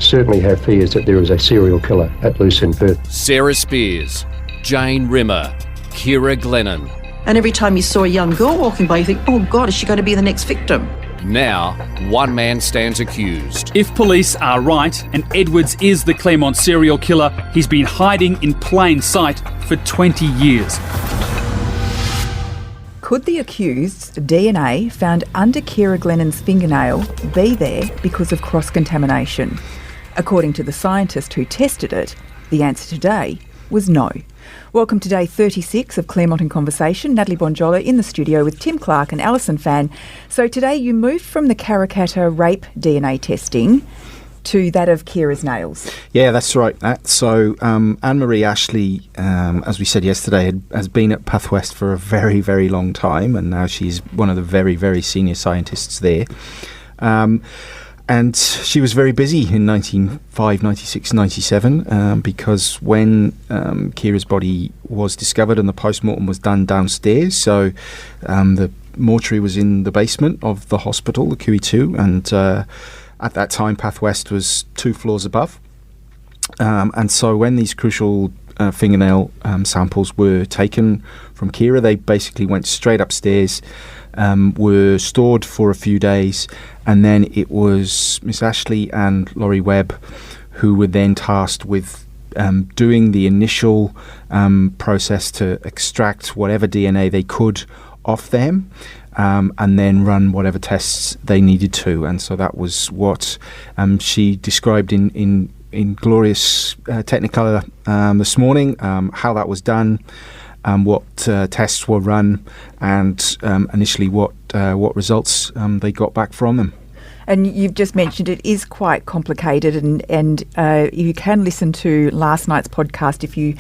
certainly have fears that there is a serial killer at loose in Perth. Sarah Spears, Jane Rimmer, Ciara Glennon. And every time you saw a young girl walking by, you think, oh God, is she going to be the next victim? Now, one man stands accused. If police are right and Edwards is the Claremont serial killer, he's been hiding in plain sight for 20 years. Could the accused's DNA found under Ciara Glennon's fingernail be there because of cross-contamination? According to the scientist who tested it, the answer today was no. Welcome to day 36 of Claremont in Conversation. Natalie Bonjolo in the studio with Tim Clarke and Alison Fan. So today you moved from the Karrakatta rape DNA testing to that of Ciara's nails. Yeah, that's right, Nat. So Anne-Marie Ashley, as we said yesterday, has been at Pathwest for a very, very long time, and now she's one of the very, very senior scientists there. And she was very busy in 1995, 96, 97 because when Ciara's body was discovered and the postmortem was done downstairs, so the mortuary was in the basement of the hospital, the QE2, and at that time Pathwest was 2 floors above. And so when these crucial fingernail samples were taken from Ciara, they basically went straight upstairs, were stored for a few days, and then it was Miss Ashley and Laurie Webb who were then tasked with doing the initial process to extract whatever DNA they could off them, and then run whatever tests they needed to. And so that was what she described in glorious Technicolor this morning, how that was done, what tests were run, and initially what results they got back from them. And you've just mentioned it is quite complicated, and you can listen to last night's podcast if you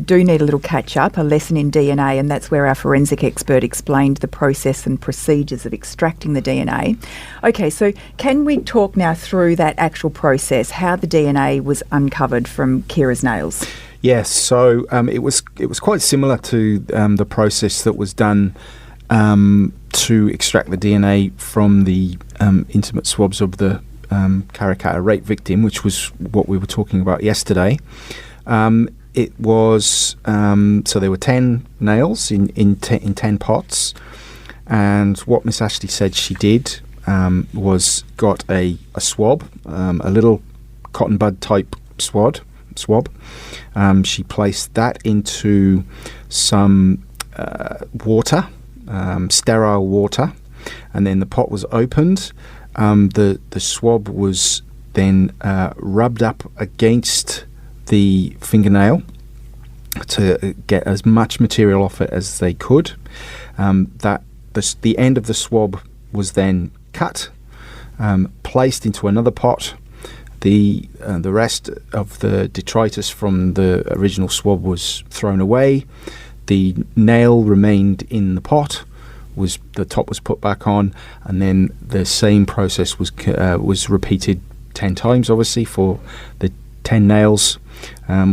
do need a little catch-up, a lesson in DNA, and that's where our forensic expert explained the process and procedures of extracting the DNA. Okay, so can we talk now through that actual process, how the DNA was uncovered from Ciara's nails? Yes, so it was quite similar to the process that was done to extract the DNA from the intimate swabs of the Karrakatta rape victim, which was what we were talking about yesterday. It was so there were 10 nails in 10 pots, and what Miss Ashley said she did was got a swab, a little cotton bud type swab. She placed that into some water, sterile water, and then the pot was opened. The swab was then rubbed up against the fingernail to get as much material off it as they could. The end of the swab was then cut, placed into another pot. The rest of the detritus from the original swab was thrown away. The nail remained in the pot. The top was put back on, and then the same process was repeated 10 times, obviously, for the 10 nails,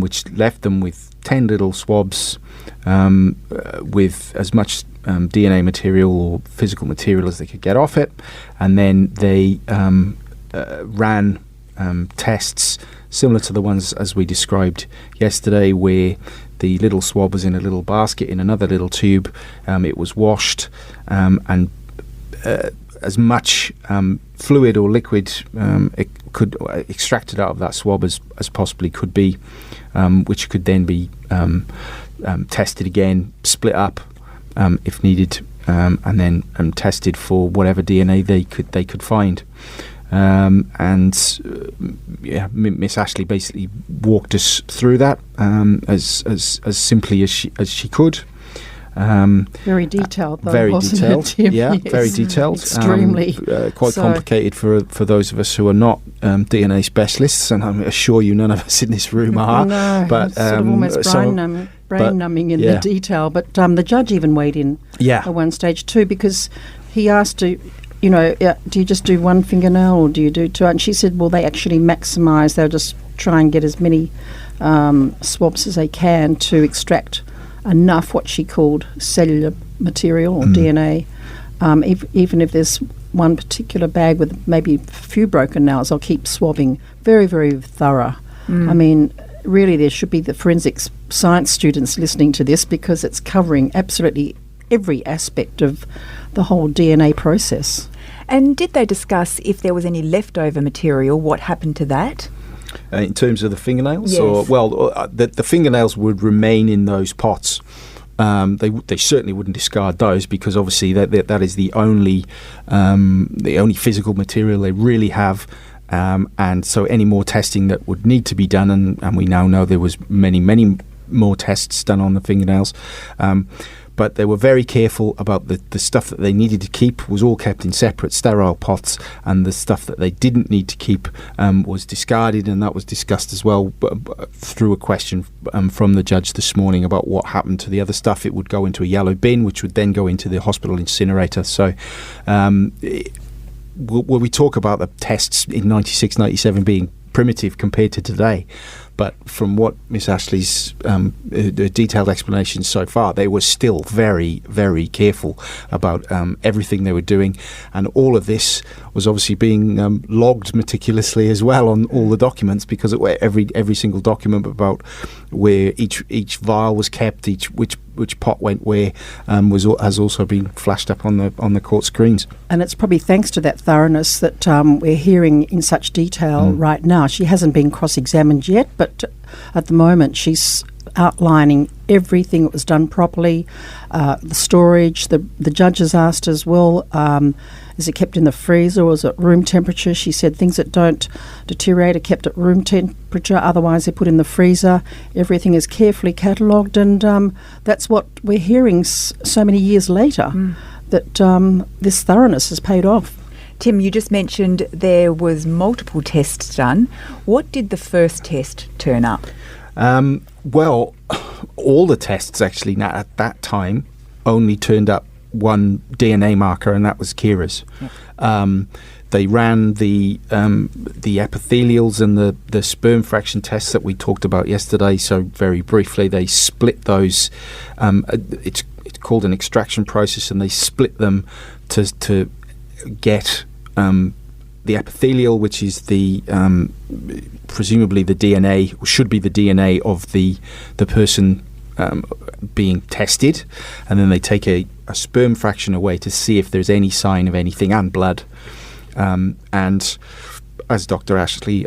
which left them with 10 little swabs with as much DNA material or physical material as they could get off it, and then they ran tests similar to the ones as we described yesterday, where the little swab was in a little basket in another little tube. It was washed, and as much fluid or liquid extracted out of that swab as possibly could be, which could then be tested again, split up if needed, and then tested for whatever DNA they could find. Miss Ashley basically walked us through that as simply as she could. Very detailed, though, very wasn't detailed. It, Tim? Yeah, yes. very detailed. Extremely. Quite complicated for those of us who are not DNA specialists, and I'm sure you none of us in this room are. No, but sort of almost brain numbing in the detail. But the judge even weighed in at one stage too, because he asked do you just do one fingernail or do you do two? And she said, well, they actually maximise. They'll just try and get as many swabs as they can to extract enough what she called cellular material or DNA, even if there's one particular bag with maybe a few broken nails, I'll keep swabbing. Very, very thorough. I mean, really there should be the forensics science students listening to this, because it's covering absolutely every aspect of the whole DNA process. And did they discuss if there was any leftover material, what happened to that? In terms of the fingernails? Yes. The fingernails would remain in those pots. They certainly wouldn't discard those, because obviously that is the only physical material they really have. And so any more testing that would need to be done, and we now know there was many more tests done on the fingernails, but they were very careful about the stuff that they needed to keep was all kept in separate sterile pots, and the stuff that they didn't need to keep was discarded, and that was discussed as well through a question from the judge this morning about what happened to the other stuff. It would go into a yellow bin, which would then go into the hospital incinerator. So when we talk about the tests in 96, 97 being primitive compared to today, but from what Miss Ashley's detailed explanations so far, they were still very, very careful about everything they were doing, and all of this was obviously being logged meticulously as well on all the documents, because every single document about where each vial was kept, which pot went where, has also been flashed up on the court screens. And it's probably thanks to that thoroughness that we're hearing in such detail right now. She hasn't been cross-examined yet, but at the moment she's outlining everything that was done properly, the storage. The judge has asked as well, is it kept in the freezer or is it room temperature? She said things that don't deteriorate are kept at room temperature, otherwise they're put in the freezer. Everything is carefully catalogued, and that's what we're hearing so many years later, that this thoroughness has paid off. Tim, you just mentioned there was multiple tests done. What did the first test turn up? Well, all the tests actually at that time only turned up one DNA marker, and that was Ciara's. Yep. They ran the epithelials and the sperm fraction tests that we talked about yesterday. So very briefly, they split those. It's called an extraction process, and they split them to get the epithelial, which is the presumably the DNA, or should be the DNA of the person being tested, and then they take a sperm fraction away to see if there's any sign of anything, and blood. And as Dr. Ashley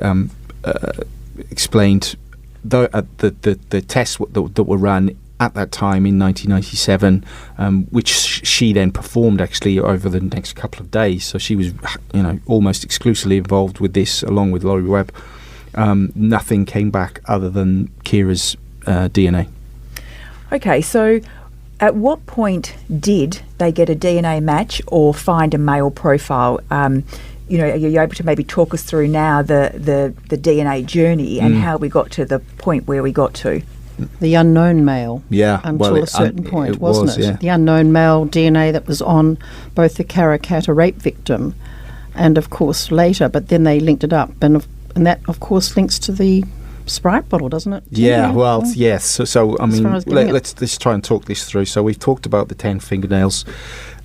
explained, the tests that were run at that time in 1997, which she then performed actually over the next couple of days. So she was, almost exclusively involved with this, along with Laurie Webb. Nothing came back other than Ciara's DNA. Okay, so at what point did they get a DNA match or find a male profile? Are you able to maybe talk us through now the DNA journey and how we got to the point where we got to? The unknown male. Yeah. Until a certain point, wasn't it? Yeah. The unknown male DNA that was on both the Karrakatta rape victim and, of course, later, but then they linked it up. And that, of course, links to the Sprite bottle, doesn't it? Yeah, well, yes. So I mean, let's try and talk this through. So we've talked about the 10 fingernails,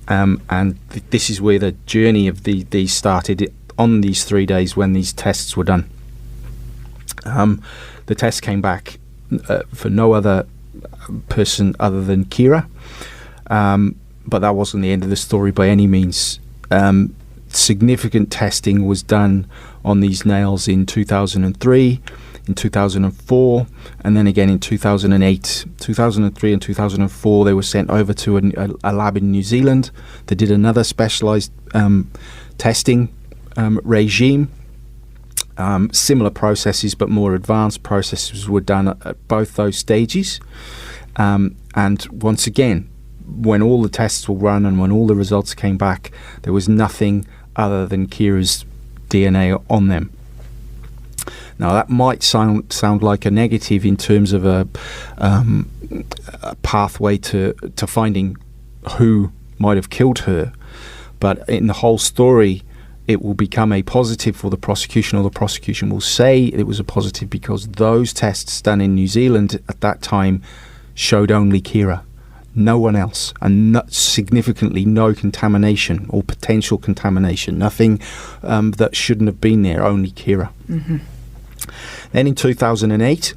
and this is where the journey of these started on these 3 days when these tests were done. The test came back for no other person other than Ciara, but that wasn't the end of the story by any means. Significant testing was done on these nails in 2003, in 2004, and then again in 2008. 2003 and 2004 they were sent over to a lab in New Zealand that did another specialised testing regime. Similar processes, but more advanced processes were done at both those stages. And once again, when all the tests were run and when all the results came back, there was nothing other than Ciara's DNA on them. Now, that might sound like a negative in terms of a pathway to finding who might have killed her, but in the whole story, it will become a positive for the prosecution, or the prosecution will say it was a positive because those tests done in New Zealand at that time showed only Ciara. No one else, and significantly no contamination or potential contamination. Nothing that shouldn't have been there. Only Ciara. Mm-hmm. Then in 2008,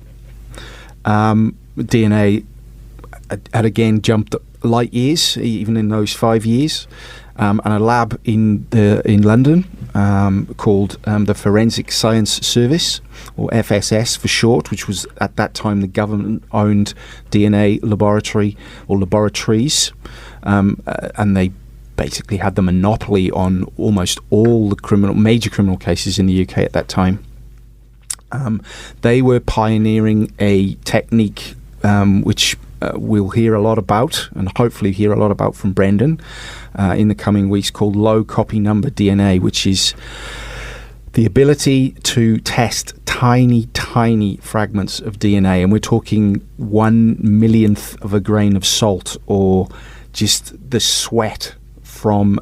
DNA had again jumped light years, even in those 5 years. And a lab in London called the Forensic Science Service, or FSS for short, which was at that time the government-owned DNA laboratory or laboratories, and they basically had the monopoly on almost all the major criminal cases in the UK at that time. They were pioneering a technique which we'll hear a lot about, and hopefully hear a lot about from Brendan in the coming weeks, called low copy number DNA, which is the ability to test tiny, tiny fragments of DNA. And we're talking 1/1,000,000th of a grain of salt, or just the sweat from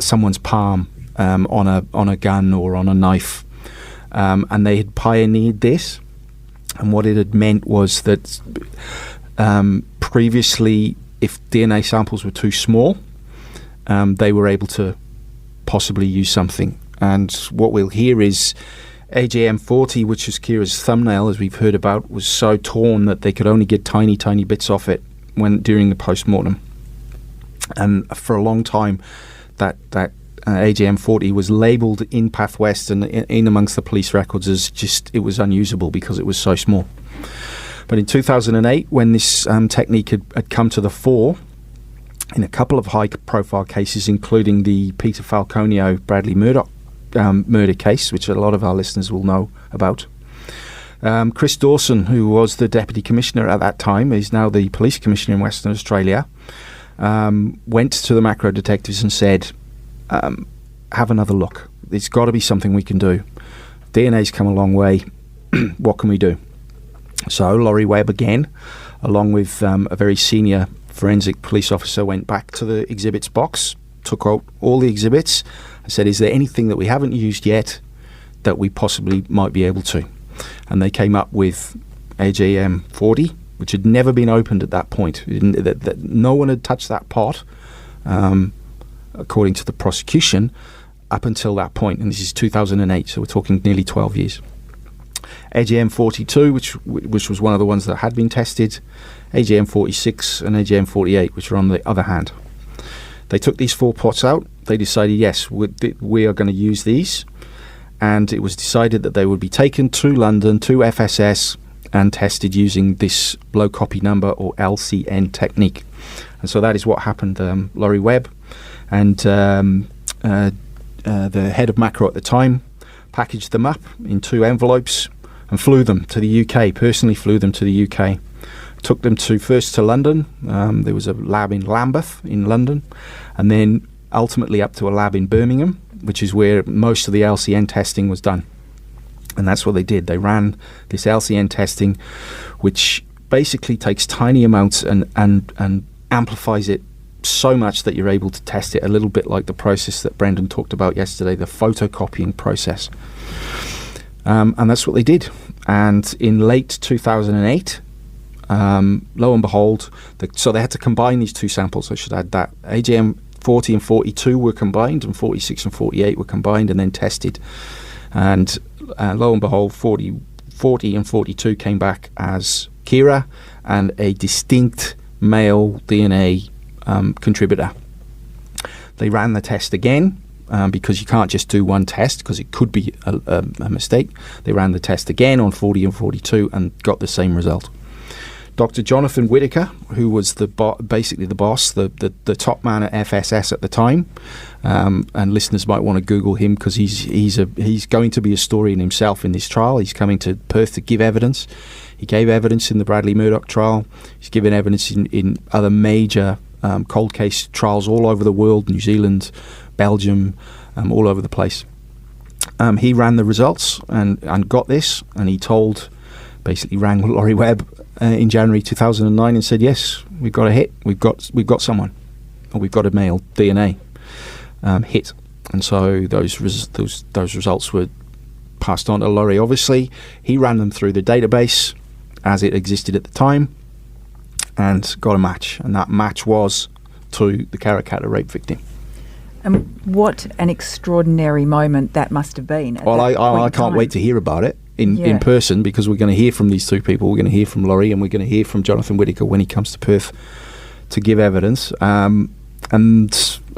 someone's palm on a gun or on a knife. And they had pioneered this. And what it had meant was that previously, if DNA samples were too small, they were able to possibly use something. And what we'll hear is AGM40, which is Ciara's thumbnail, as we've heard about, was so torn that they could only get tiny, tiny bits off it during the post-mortem. And for a long time, that AGM40 was labelled in Path West and in amongst the police records as it was unusable because it was so small. But in 2008, when this technique had come to the fore in a couple of high-profile cases, including the Peter Falconio Bradley Murdoch murder case, which a lot of our listeners will know about, Chris Dawson, who was the Deputy Commissioner at that time, is now the Police Commissioner in Western Australia, went to the macro detectives and said, have another look. There's got to be something we can do. DNA's come a long way. What can we do? So Laurie Webb again, along with a very senior forensic police officer, went back to the exhibits box, took out all the exhibits, and said, is there anything that we haven't used yet that we possibly might be able to? And they came up with AGM40, which had never been opened at that point. No one had touched that pot, according to the prosecution, up until that point. And this is 2008, so we're talking nearly 12 years. AGM42, which was one of the ones that had been tested, AGM46 and AGM48, which are on the other hand. They took these 4 pots out. They decided, yes, we are going to use these. And it was decided that they would be taken to London, to FSS, and tested using this low copy number, or LCN technique. And so that is what happened. Laurie Webb and the head of macro at the time packaged them up in 2 envelopes and flew them to the UK, personally flew them to the UK. Took them first to London. There was a lab in Lambeth in London, and then ultimately up to a lab in Birmingham, which is where most of the LCN testing was done. And that's what they did. They ran this LCN testing, which basically takes tiny amounts and amplifies it so much that you're able to test it, a little bit like the process that Brendan talked about yesterday, the photocopying process. And that's what they did. And in late 2008, lo and behold, so they had to combine these 2 samples. I should add that. AGM 40 and 42 were combined, and 46 and 48 were combined and then tested. And lo and behold, 40 and 42 came back as Ciara and a distinct male DNA contributor. They ran the test again, because you can't just do one test because it could be a mistake. They ran the test again on 40 and 42 and got the same result. Dr. Jonathan Whitaker, who was basically the boss, the top man at FSS at the time, and listeners might want to Google him because he's going to be a story in himself in this trial. He's coming to Perth to give evidence. He gave evidence in the Bradley Murdoch trial. He's given evidence in other major cold case trials all over the world, New Zealand, Belgium, all over the place. He ran the results and got this, and he basically rang Laurie Webb in January 2009 and said, yes, we've got a hit, we've got someone, or we've got a male DNA hit. And so those results were passed on to Laurie. Obviously, he ran them through the database as it existed at the time, and got a match, and that match was to the Karrakatta rape victim. And what an extraordinary moment that must have been. Well, I can't wait to hear about it in person, because we're going to hear from these two people. We're going to hear from Laurie, and we're going to hear from Jonathan Whittaker when he comes to Perth to give evidence. And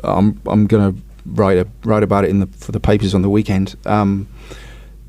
I'm going to write about it for the papers on the weekend.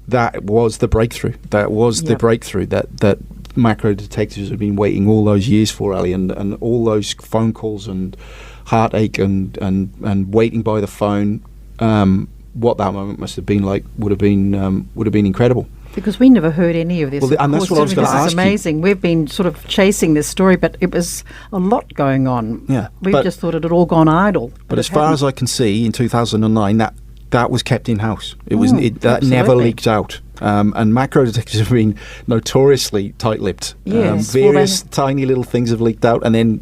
That was the breakthrough. That was the breakthrough that macro detectives have been waiting all those years for, Ali, and all those phone calls and heartache and waiting by the phone. What that moment must have been like would have been incredible. Because we never heard any of this. Well, and that's what I was going to ask you. This is amazing. We've been sort of chasing this story, but it was a lot going on. Yeah, we just thought it had all gone idle. But as far as I can see, in 2009, that was kept in house. That never leaked out. And macro detectives have been notoriously tight-lipped. Yes, various tiny little things have leaked out, and then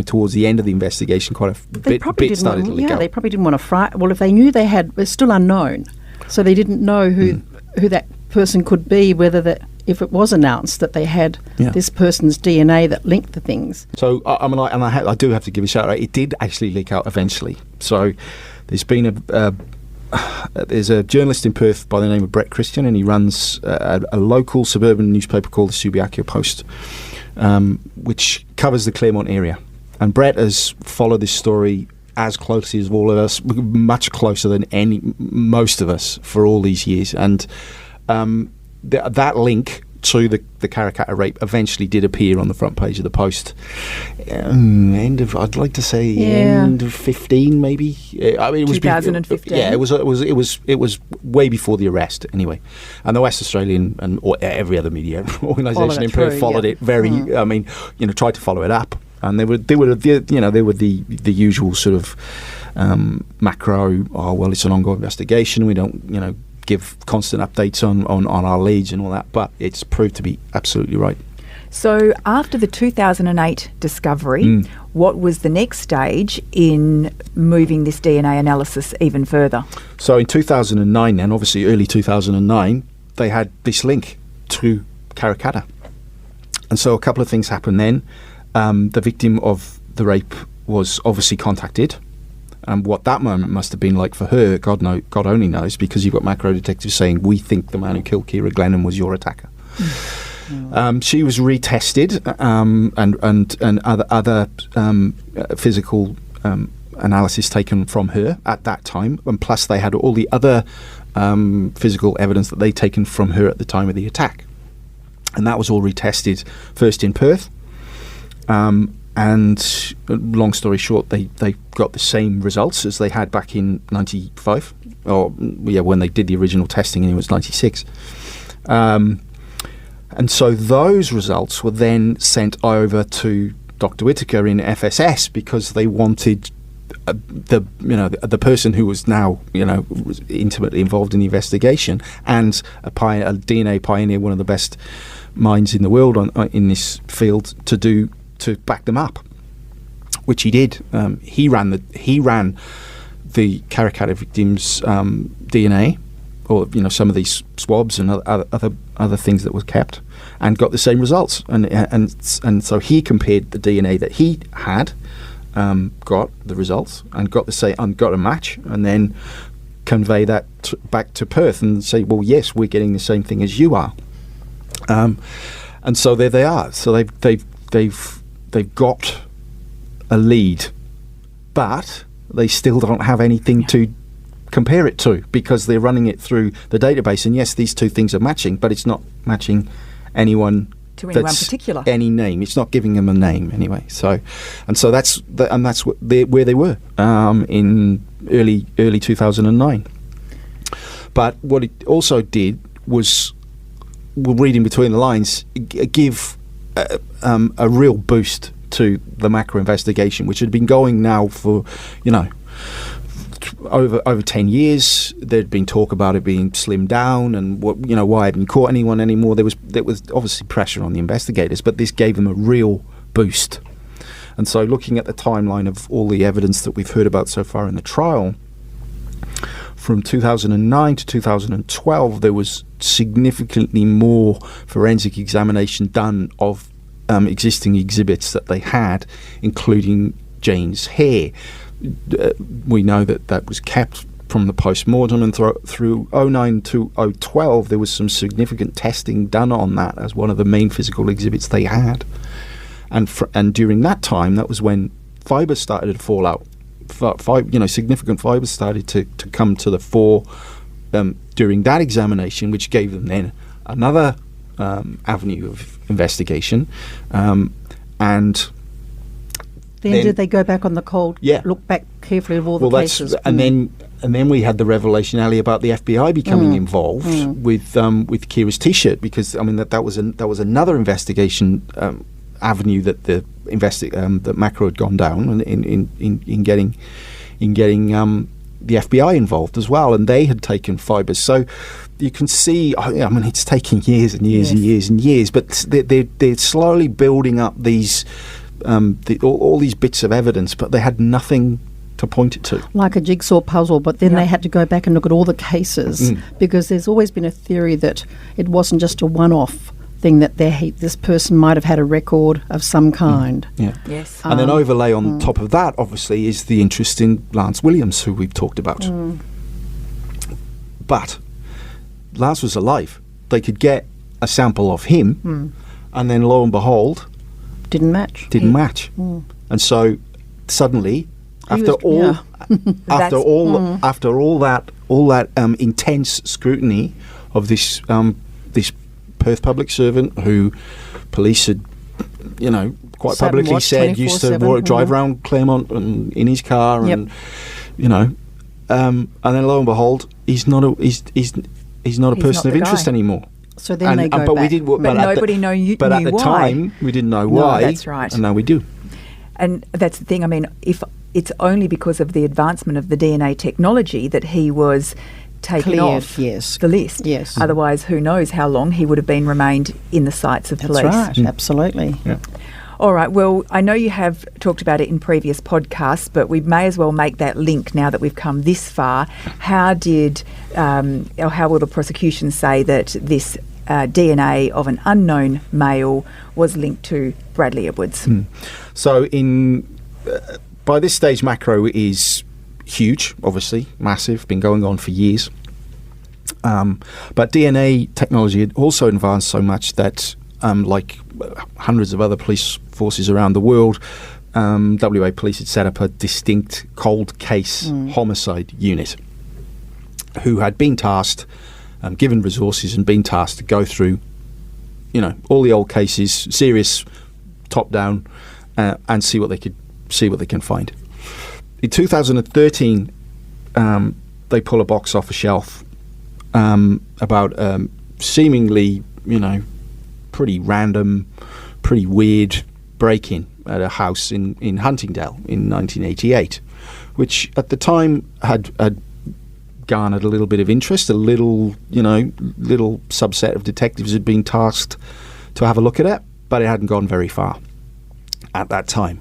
towards the end of the investigation, quite a bit started to leak out. Yeah, they probably didn't want to Well, if they knew they had, it's still unknown, so they didn't know who that person could be. If it was announced that they had this person's DNA that linked the things. So I do have to give a shout out. It did actually leak out eventually. So there's been there's a journalist in Perth by the name of Brett Christian, and he runs a local suburban newspaper called the Subiaco Post, which covers the Claremont area. And Brett has followed this story as closely as all of us, much closer than most of us for all these years. And that link to the Karrakatta rape eventually did appear on the front page of the Post. I'd like to say end of 15, maybe. I mean, it was 2015. It was way before the arrest, anyway. And the West Australian and every other media organisation in Perth followed it very. I mean, tried to follow it up, and they were the usual sort of macro. Oh well, it's an ongoing investigation. We don't give constant updates on our leads and all that, but it's proved to be absolutely right. So after the 2008 discovery, what was the next stage in moving this DNA analysis even further? So in 2009 then, obviously early 2009, they had this link to Karrakatta. And so a couple of things happened then. The victim of the rape was obviously contacted. And what that moment must have been like for her, God only knows, because you've got macro detectives saying, we think the man who killed Ciara Glennon was your attacker. She was retested, and other physical analysis taken from her at that time, and plus they had all the other physical evidence that they'd taken from her at the time of the attack. And that was all retested first in Perth. And long story short, they got the same results as they had back in 95, when they did the original testing, and it was 96. And so those results were then sent over to Dr. Whittaker in FSS, because they wanted the person who was now intimately involved in the investigation, and a DNA pioneer, one of the best minds in the world in this field, to back them up, which he did. He ran the Karrakatta victims' DNA, or some of these swabs and other things that were kept, and got the same results. And so he compared the DNA that he had, got the results, and got a match, and then convey that back to Perth and say, well, yes, we're getting the same thing as you are. And so there they are. So they've got a lead, but they still don't have anything to compare it to, because they're running it through the database. And yes, these two things are matching, but it's not matching anyone to anyone particular. Any name. It's not giving them a name anyway. So that's where they were in early 2009. But what it also did was, reading between the lines, give a real boost to the macro investigation, which had been going now for over 10 years. There'd been talk about it being slimmed down, and why I hadn't caught anyone anymore. There was obviously pressure on the investigators, but this gave them a real boost. And so, looking at the timeline of all the evidence that we've heard about so far in the trial, from 2009 to 2012, there was significantly more forensic examination done of existing exhibits that they had, including Jane's hair. We know that was kept from the post-mortem, and through 09 to 012 there was some significant testing done on that as one of the main physical exhibits they had. And during that time, that was when fibres started to fall out. Significant fibres started to come to the fore during that examination, which gave them then another avenue of investigation. And then did they go back on the cold? Yeah. Look back carefully at all the cases. And then we had the revelation, Ali, about the FBI becoming involved with Ciara's T-shirt, because I mean that was another investigation avenue that that Macro had gone down in getting the FBI involved as well, and they had taken fibres. So you can see, I mean, it's taking years and years and years and years, but they're slowly building up these all these bits of evidence, but they had nothing to point it to. Like a jigsaw puzzle, but then they had to go back and look at all the cases, because there's always been a theory that it wasn't just a one-off thing, that this person might have had a record of some kind. Yeah. Yes. And then overlay on top of that, obviously, is the interest in Lance Williams, who we've talked about. But Lance was alive. They could get a sample of him, and then lo and behold, didn't match. And so suddenly, after all that intense scrutiny of this Perth public servant, who police had, quite Sat publicly said used to drive around Claremont in his car, and and then lo and behold, he's not a person of interest anymore. So then they go back. But we did. But nobody knew But at the why. time, we didn't know why. That's right. And now we do. And that's the thing. I mean, if it's only because of the advancement of the DNA technology that he was taken Cleared, off the list. Yes. Otherwise, who knows how long he would have remained in the sights of police. That's right, absolutely. Yeah. All right, well, I know you have talked about it in previous podcasts, but we may as well make that link now that we've come this far. How will the prosecution say that this DNA of an unknown male was linked to Bradley Edwards? So by this stage, Macro is huge, obviously, massive, been going on for years. But DNA technology had also advanced so much that, like hundreds of other police forces around the world, WA Police had set up a distinct cold case homicide unit who had been tasked, given resources, and been tasked to go through, all the old cases, serious, top down, and see what they can find. In 2013, they pull a box off a shelf about seemingly, pretty random, pretty weird break-in at a house in Huntingdale in 1988, which at the time had garnered a little bit of interest. A little subset of detectives had been tasked to have a look at it, but it hadn't gone very far at that time.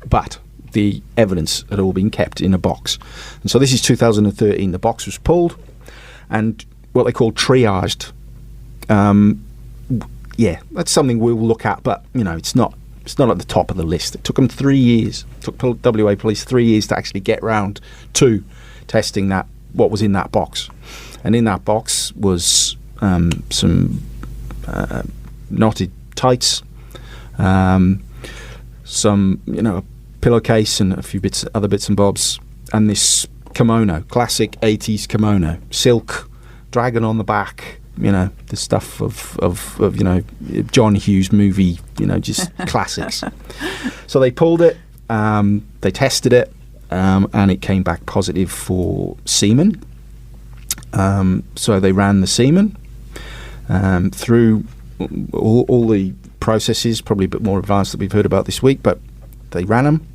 But the evidence had all been kept in a box. And so this is 2013. The box was pulled and what they call triaged. That's something we'll look at, but it's not at the top of the list. It took them 3 years. It took WA Police 3 years to actually get round to testing what was in that box. And in that box was some knotted tights, some a pillowcase and a few other bits and bobs, and this kimono, classic 80s kimono, silk, dragon on the back, the stuff of John Hughes movie, just classics. So they pulled it, they tested it, and it came back positive for semen. So they ran the semen through all the processes, probably a bit more advanced that we've heard about this week, but they ran them,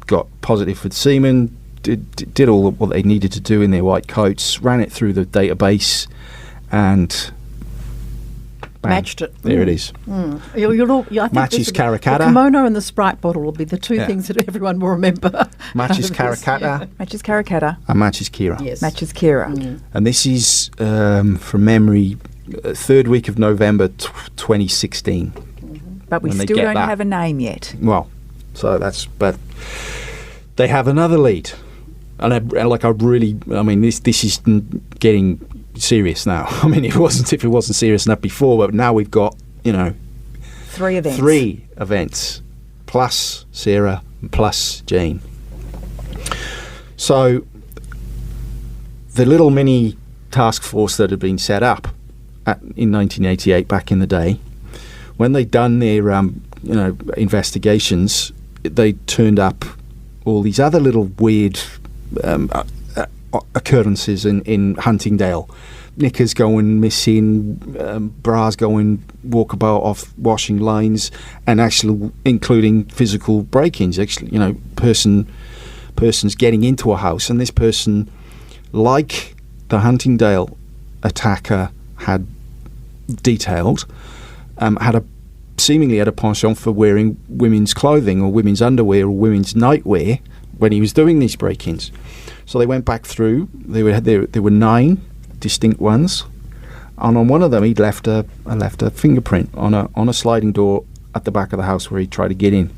got positive for the semen, did all what they needed to do in their white coats, ran it through the database, and bang, matched it. There it is. I think Matches Karrakatta. The kimono and the Sprite bottle will be the two things that everyone will remember. Matches Karrakatta. Matches Karrakatta. And matches Ciara. Yes. Matches Ciara. And this is, from memory, third week of November 2016. But we still don't have a name yet. Well, so but they have another lead. And this is getting serious now. I mean, it wasn't if it wasn't serious enough before, but now we've got, 3 events. 3 events, plus Ciara, plus Jane. So the little mini task force that had been set up in 1988, back in the day, when they'd done their investigations, they turned up all these other little weird occurrences in Huntingdale. Knickers going missing, bras going walkabout off washing lines, and actually including physical break-ins. Actually, persons getting into a house, and this person, like the Huntingdale attacker had detailed, seemingly had a penchant for wearing women's clothing or women's underwear or women's nightwear when he was doing these break-ins. So they went back through. There were 9 distinct ones, and on one of them he'd left a fingerprint on a sliding door at the back of the house where he tried to get in.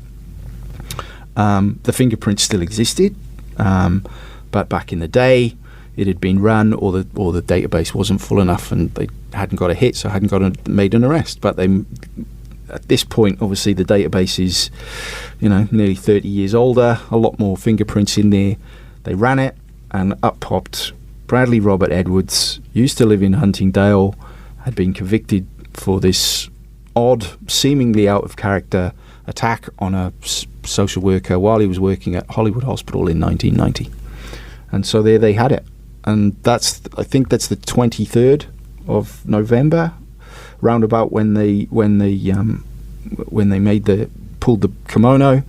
The fingerprint still existed, but back in the day it had been run, or the database wasn't full enough, and they hadn't got a hit, so hadn't made an arrest. But they, at this point, obviously the database is, nearly 30 years older, a lot more fingerprints in there. They ran it, and up popped Bradley Robert Edwards, used to live in Huntingdale, had been convicted for this odd, seemingly out of character attack on a social worker while he was working at Hollywood Hospital in 1990. And so there they had it. And I think that's the 23rd of November, roundabout when they pulled the kimono.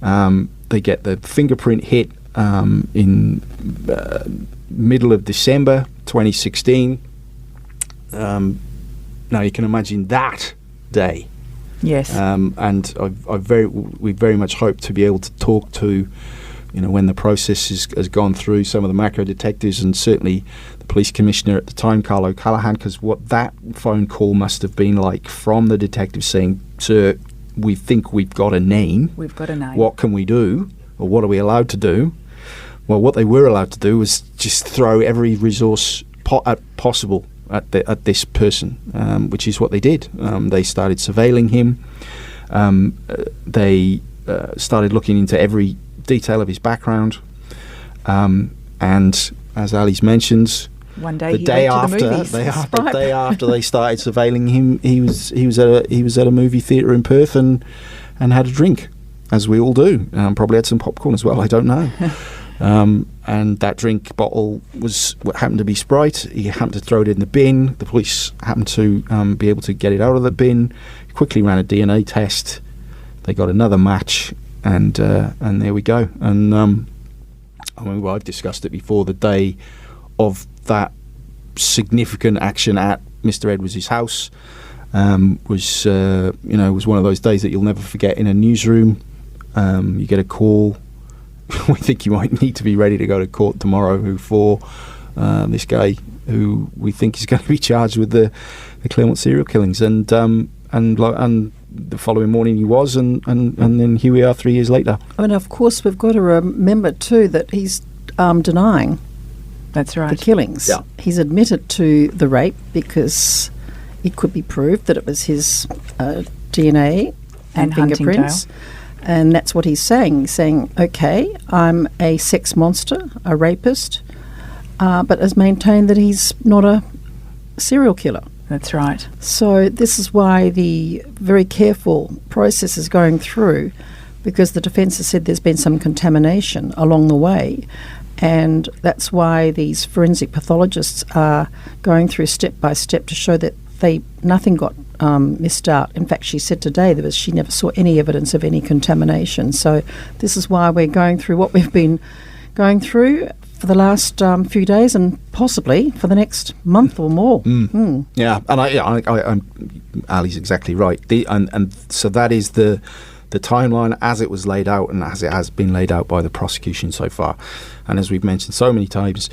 They get the fingerprint hit in middle of December 2016. Now you can imagine that day. Yes. And we very much hope to be able to talk to, when the process has gone through, some of the macro detectives, and certainly the police commissioner at the time, Carl O'Callaghan, because what that phone call must have been like from the detective saying, "Sir, we think we've got a name. We've got a name. What can we do? Or what are we allowed to do?" Well, what they were allowed to do was just throw every resource possible at this person, which is what they did. They started surveilling him. They started looking into every detail of his background, and as Ali's mentioned, one day the he day went to the movies. the day after they started surveilling him, he was at a movie theatre in Perth and had a drink, as we all do. Probably had some popcorn as well. I don't know. And that drink bottle was what happened to be Sprite. He happened to throw it in the bin. The police happened to be able to get it out of the bin. Quickly ran a DNA test. They got another match, and there we go. And I've discussed it before. The day of that significant action at Mr. Edwards' house was one of those days that you'll never forget. In a newsroom, you get a call. We think you might need to be ready to go to court tomorrow for this guy who we think is going to be charged with the Claremont serial killings, and the following morning he was, and then here we are 3 years later. And of course we've got to remember too that he's denying. That's right. The killings. Yeah. He's admitted to the rape because it could be proved that it was his DNA and fingerprints. And that's what he's saying. He's saying, okay, I'm a sex monster, a rapist, but has maintained that he's not a serial killer. That's right. So this is why the very careful process is going through, because the defence has said there's been some contamination along the way. And that's why these forensic pathologists are going through step by step to show that nothing got missed out. In fact, she said today she never saw any evidence of any contamination. So this is why we're going through what we've been going through for the last few days, and possibly for the next month or more. Yeah, and Ali's exactly right. And so that is the timeline as it was laid out, and as it has been laid out by the prosecution so far. And as we've mentioned so many times,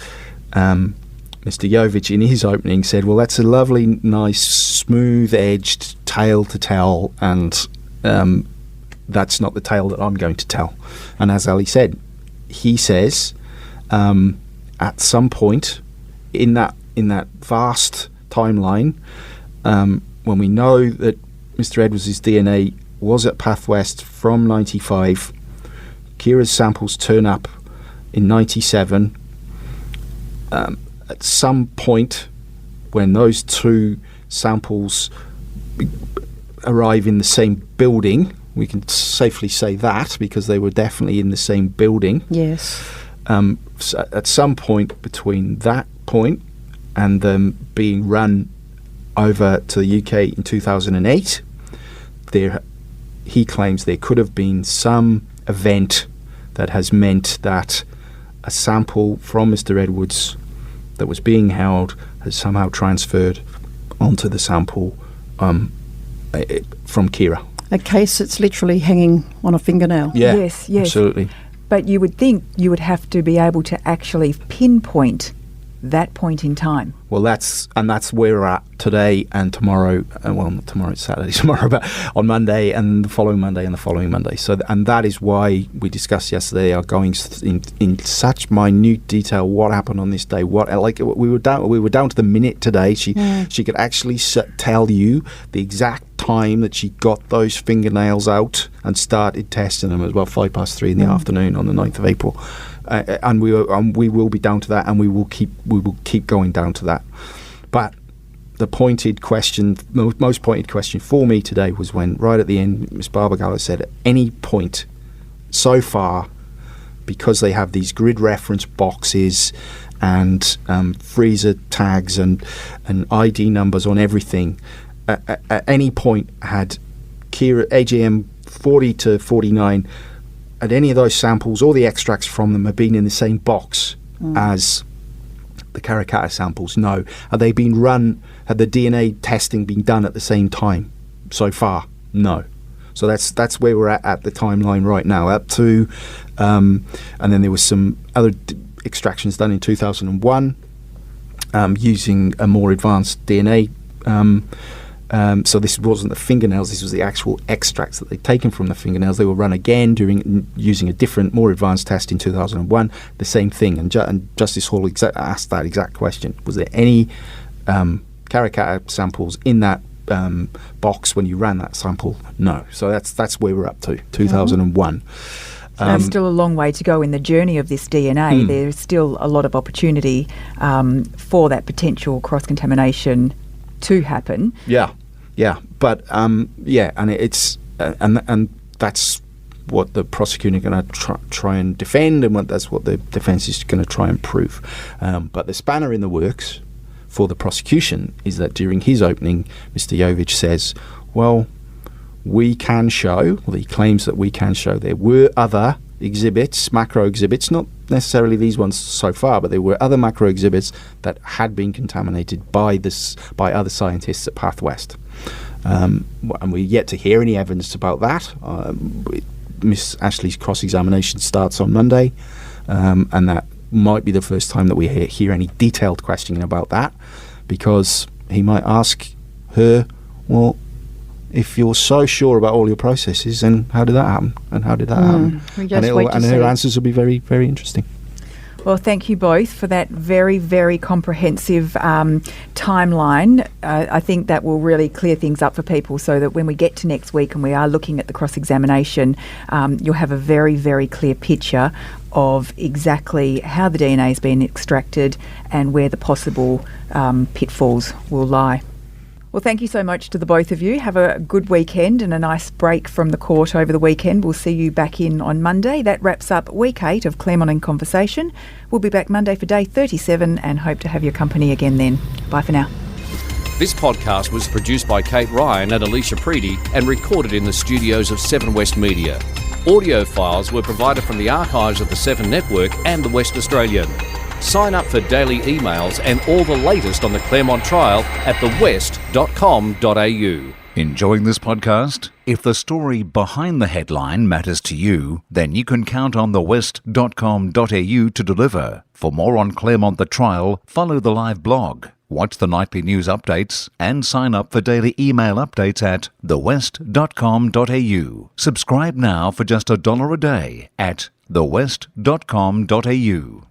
Mr. Jovich, in his opening, said, well, that's a lovely, nice, smooth-edged tale to tell, and that's not the tale that I'm going to tell. And as Ali said, he says, at some point in that vast timeline, when we know that Mr. Edwards' DNA was at Path West from 95, Ciara's samples turn up in 97. At some point when those two samples arrive in the same building, we can safely say that because they were definitely in the same building. Yes. So at some point between that point and them being run over to the UK in 2008, he claims there could have been some event that has meant that a sample from Mr. Edwards that was being held has somehow transferred onto the sample from Ciara. A case that's literally hanging on a fingernail. Yeah, yes, absolutely. But you would think you would have to be able to actually pinpoint that point in time. Well, that's where we're at today and tomorrow. Well, not tomorrow, it's Saturday, tomorrow, but on Monday and the following Monday and the following Monday. So, and that is why we discussed yesterday are going in such minute detail what happened on this day. We were down to the minute today. She could actually tell you the exact time that she got those fingernails out and started testing them at about 3:05 in the afternoon on the 9th of April. And we will be down to that, and we will keep going down to that. But the pointed question, most pointed question for me today was when, right at the end, Ms. Barbagallo said, at any point so far, because they have these grid reference boxes and freezer tags and ID numbers on everything, at any point had Ciara AGM 40 to 49. Had any of those samples, all the extracts from them, have been in the same box as the Karrakatta samples? No. Have they been run? Had the DNA testing been done at the same time so far? No. So that's where we're at the timeline right now. Up to, and then there was some other extractions done in 2001 using a more advanced DNA. So this wasn't the fingernails, this was the actual extracts that they'd taken from the fingernails. They were run again using a different, more advanced test in 2001, the same thing. And Justice Hall asked that exact question. Was there any Karrakatta samples in that box when you ran that sample? No. So that's where we're up to, 2001. There's still a long way to go in the journey of this DNA. There's still a lot of opportunity for that potential cross-contamination to happen. Yeah, but and it's and that's what the prosecutor are going to try and defend, and that's what the defence is going to try and prove. But the spanner in the works for the prosecution is that during his opening, Mr. Jovich says, "Well, we can show." Well, he claims that we can show there were other exhibits, macro exhibits, not necessarily these ones so far, but there were other macro exhibits that had been contaminated by other scientists at Path West. And we're yet to hear any evidence about that. Miss Ashley's cross-examination starts on Monday, and that might be the first time that we hear any detailed questioning about that, because he might ask her, well, if you're so sure about all your processes, then how did that happen? And how did that happen? And her answers will be very, very interesting. Well, thank you both for that very, very comprehensive timeline. I think that will really clear things up for people, so that when we get to next week and we are looking at the cross-examination, you'll have a very, very clear picture of exactly how the DNA has been extracted and where the possible pitfalls will lie. Well, thank you so much to the both of you. Have a good weekend and a nice break from the court over the weekend. We'll see you back in on Monday. That wraps up week 8 of Claremont in Conversation. We'll be back Monday for day 37 and hope to have your company again then. Bye for now. This podcast was produced by Kate Ryan and Alicia Preedy and recorded in the studios of 7 West Media. Audio files were provided from the archives of the 7 Network and the West Australian. Sign up for daily emails and all the latest on the Claremont trial at thewest.com.au. Enjoying this podcast? If the story behind the headline matters to you, then you can count on thewest.com.au to deliver. For more on Claremont the Trial, follow the live blog, watch the nightly news updates, and sign up for daily email updates at thewest.com.au. Subscribe now for just $1 a day at thewest.com.au.